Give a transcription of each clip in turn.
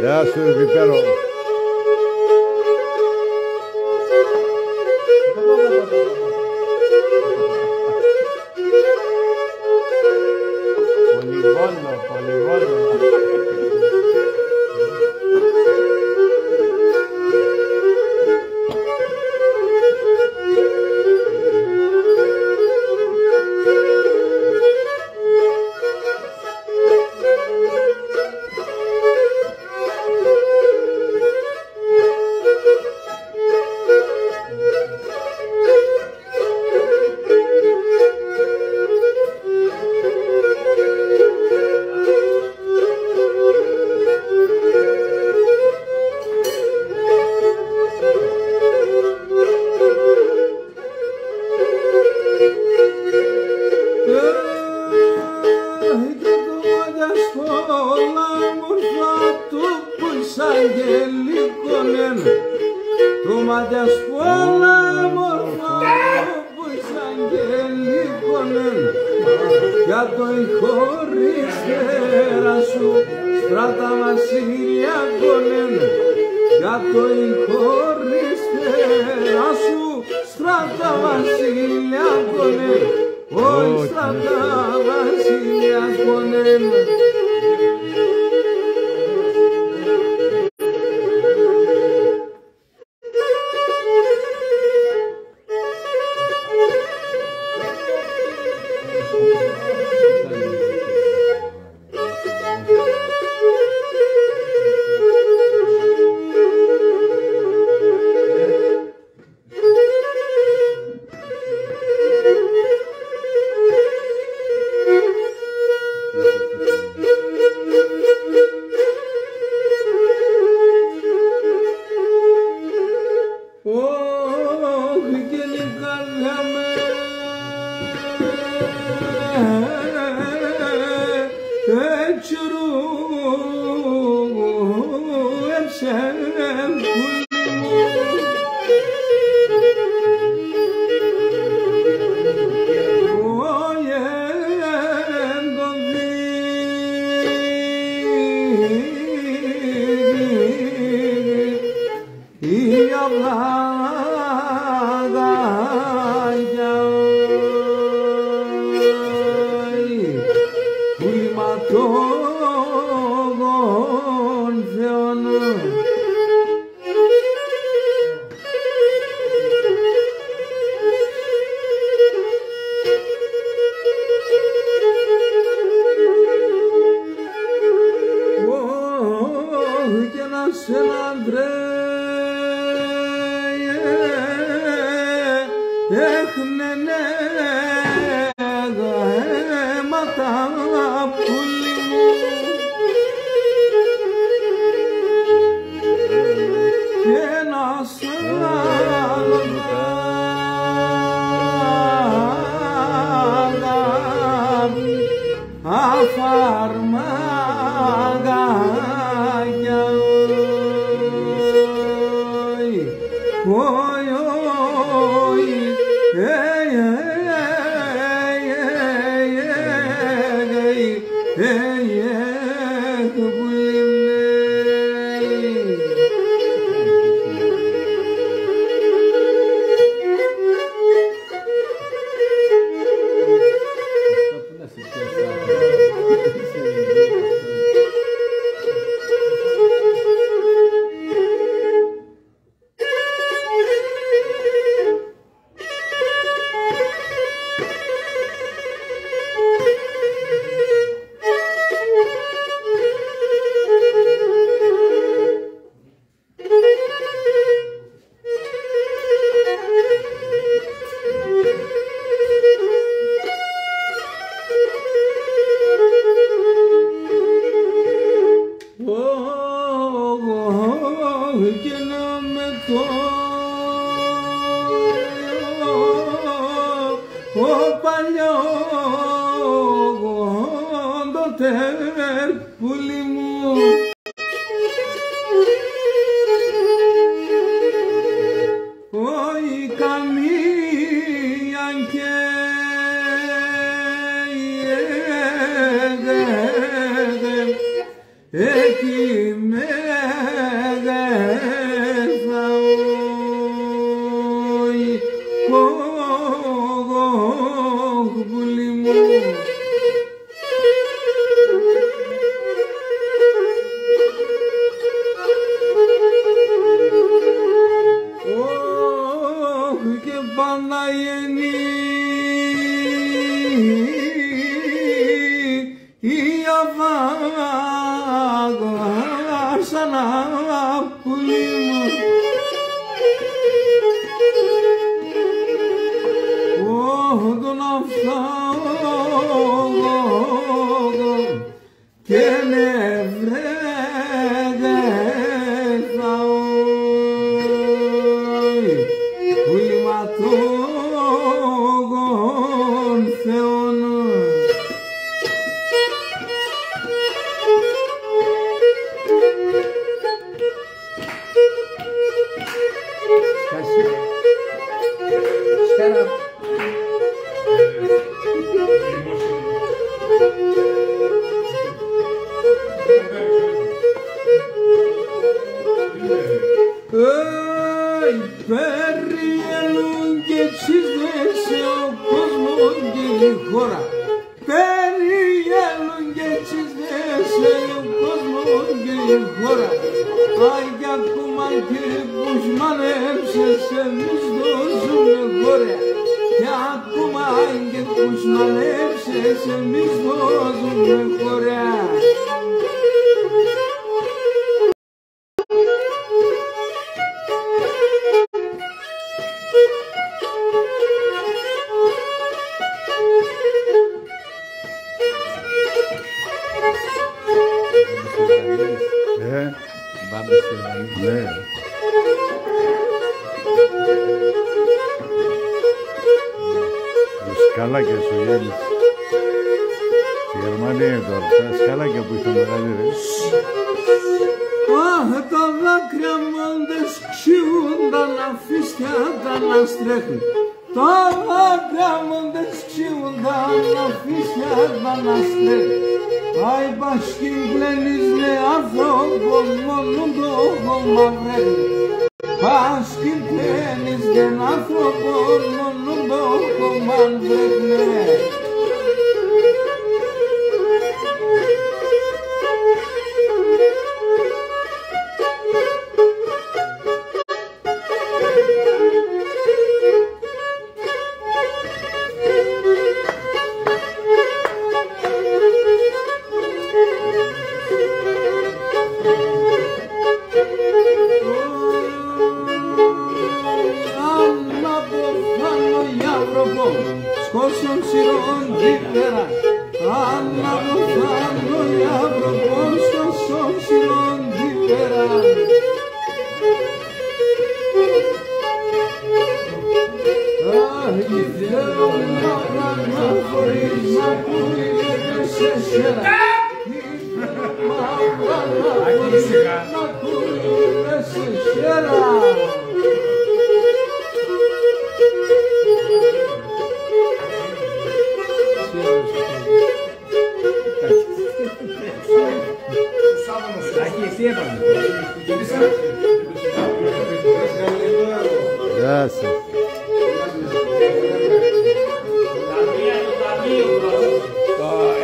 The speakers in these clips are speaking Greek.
Γεια σου, Βιπέρο. Πολυγόνο, πολυγόνο. Για το ηχοριστέρα σου στράτα βασιλιακόνεν, για το ηχοριστέρα σου στράτα βασιλιακόνεν, όχι στράτα βασιλιακόνεν. Εκεί με ξανά πουλί μου. Τον αφθάγω και νευρέγε θα ουηματόγων Θεών. Στέρα. Περιέλουν και τσίσδεσε ο κόσμος και η χώρα. Περιέλουν και τσίσδεσε ο κόσμος και η χώρα. Αι κι ακόμα και πως μανέψες εμείς δώσουμε χώρα. Κι ακόμα και πως μανέψες εμείς δώσουμε χώρα. Ναι. Σκαλάκια σου Γιάννης. Στη Γερμανία είναι τώρα. Τα σκαλάκια που είσαι μεγαλύτερες. Αχ, τα δάκρυα μόντες ξύουνταν, αφίστιατα να στρέχουν. Τα δάκρυα μόντες ξύουνταν, αφίστιατα να στρέχουν. Αι πασχήν πλένεις με άνθρωπο, μόνο το χώμα βρέχει. Πασχήν πλένεις με άνθρωπο, μόνο το χώμα βρέχει. Σκόσον σειρών δίπερα, αναβοθάνω για βροχών, σκόσον σειρών δίπερα. Αχ, θέλω να κάνω χωρίς να ακούγεται σε σέρα. Μαύρα να χωρίς να ακούγεται σε σέρα. Γεια σας.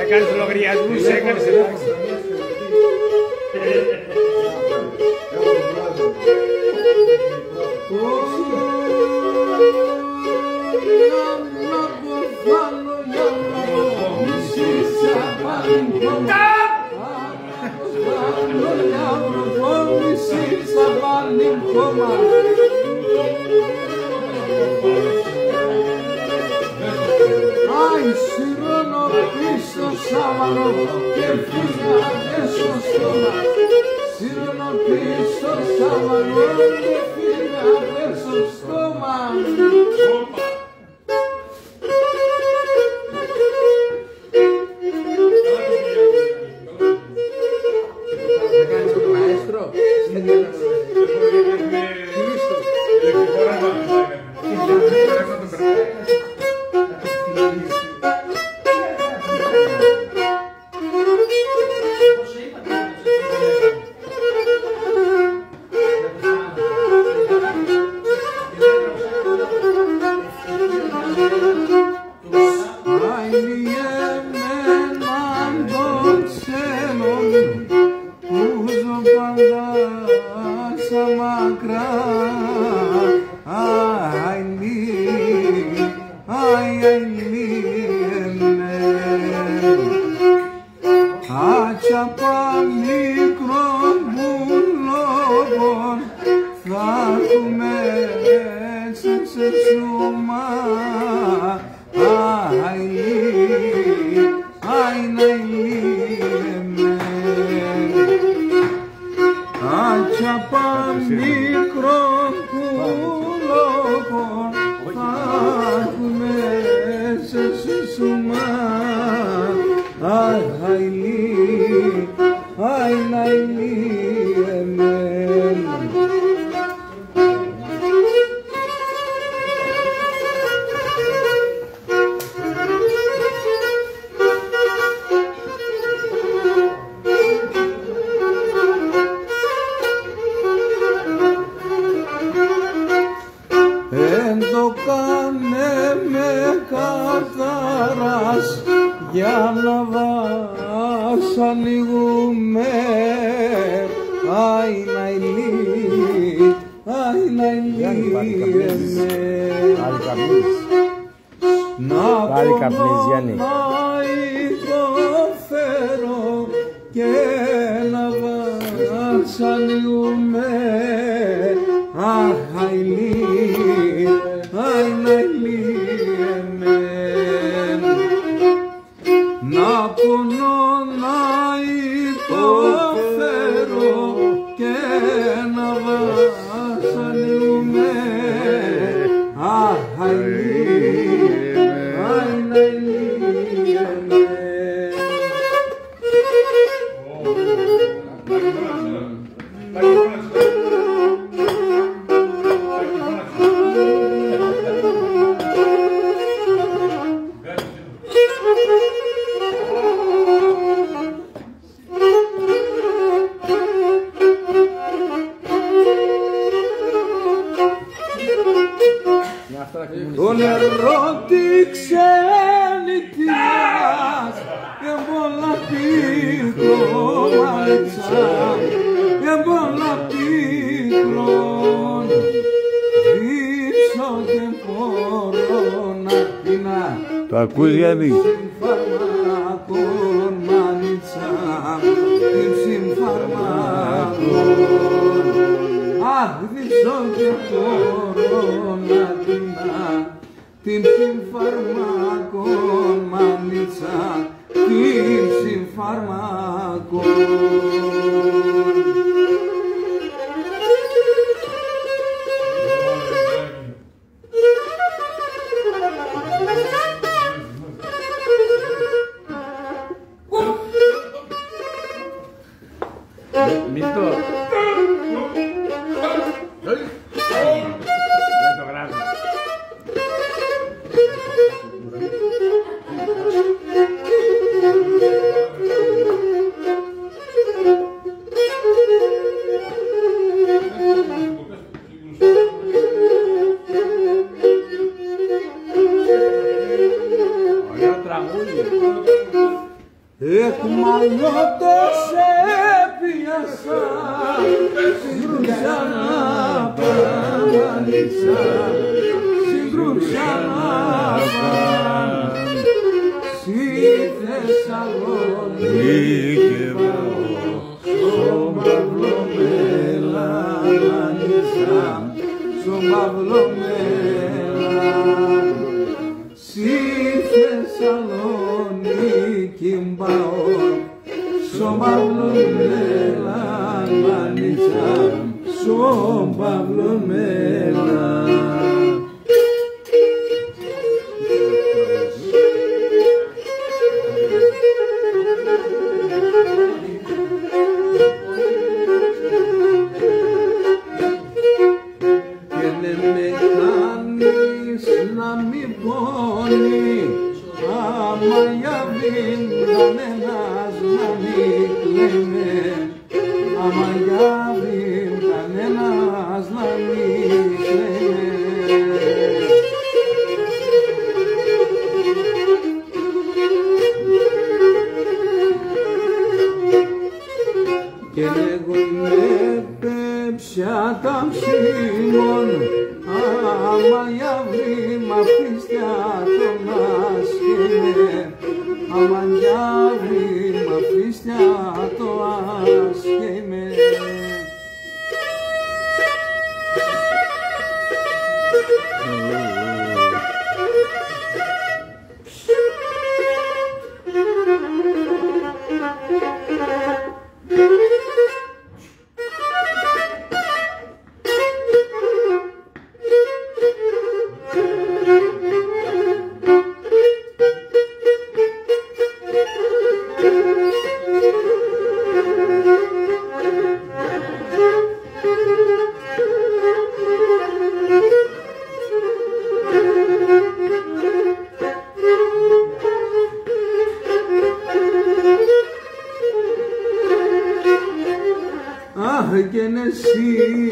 Έκανες λογαριασμούς, έκανες εντάξει. Αι σιρώνω πίσω σάβανο και φύγατε στο στόμα. Σιρώνω πίσω σάβανο και φύγατε στο στόμα. Θα κάνεις το μαέστρο. Άτσαπα μικρό μου τσάπα μικρών πουλόπων φάγουμε σε σουσουμά. Αι χαϊλί, αι ναϊλί εμέν. Για να βασανιγούμε. Αι ναϊλί, αι ναϊλί να πονώ να υποφέρω και να βασανιγούμε. Αι ναϊλί να πονώ να υποφέρω και να βασανιούμε. Αι ναϊλί τον ερώτη ξενιτίας και πολλά πίκρο μάλιστα και πολλά πίκρον δίψω και μπορώ να πεινά. Το ακούς Γιάννη? Φαρμάκων μάλιστα δίψην φαρμάκων. Αχ, δίψω και μπορώ να πεινά την συμφαρμάκων μανίτσα, την συμφαρμάκων. Μito. Δεν το γράφει. Ωραίο τραγούδι. Εχμαλώτες έπιασα, συγκρούσα να παραμανίτσα, συγκρούσα να παν. Στη Θεσσαλονίκη στον Παύλο μελανίτσα, στον Παύλο μελαν. Στη Θεσσαλονίκη πάω, στον Παύλο μελαν μανίτσα, στον Παύλο μελαν. Και δεν με κάνεις να μη πόνει, άμα για βήν κανένας να μη κλαίμε, άμα για βήν κανένας να μη κλαίμε. Και λέγουνε πέψια τα ψήμων, άμα για βήμα φίστια τον άσχεμε, άμα για βήμα φίστια το άσχεμε. κι εν εσύ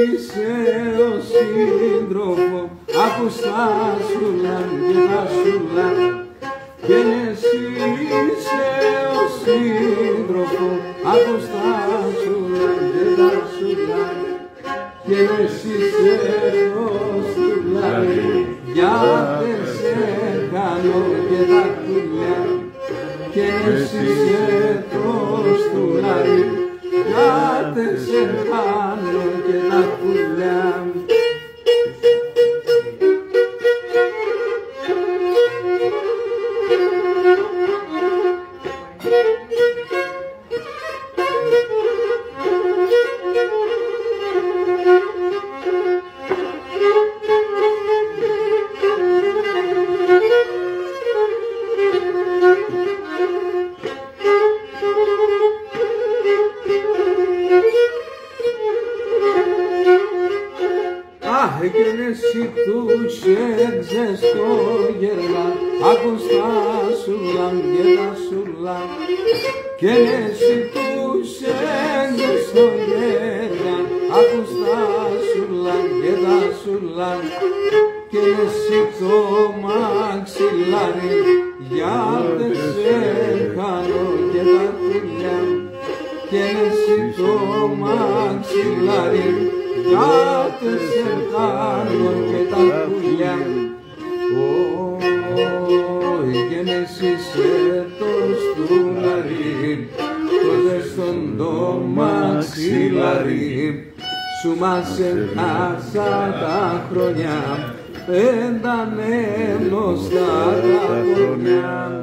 είσαι ο σύντροφο, άκου στα σουλάν και τα σουλάν. Κι εν εσύ είσαι ο σύντροφο, άκου στα σουλάν και τα σουλάν. Κι εν εσύ είσαι το στουλάρι, γιατί σε κάνω και τα κουλιά. Κι εν εσύ είσαι το στουλάρι, γιατί σε κάνω και τα κουλιά. Κι εν εσύ τους έξες το γερλάν, άκουν στα σουλάν και τα σουλάν. Κι εν εσύ τους έξες το γερλάν, άκουν στα σουλάν και τα σουλάν. Κι εν εσύ το μαξιλάρι, γιατί σε χάνω και τα κουλιά. Κι εν εσύ το μαξιλάρι, γιατί σε κάνω και τα πουλιά. Κι εν εσύ είσαι το στουλαρί, το ζεστόν το μαξιλαρί. Σου μας έχασα τα χρόνια, δεν τα νέμω στα τα χρόνια.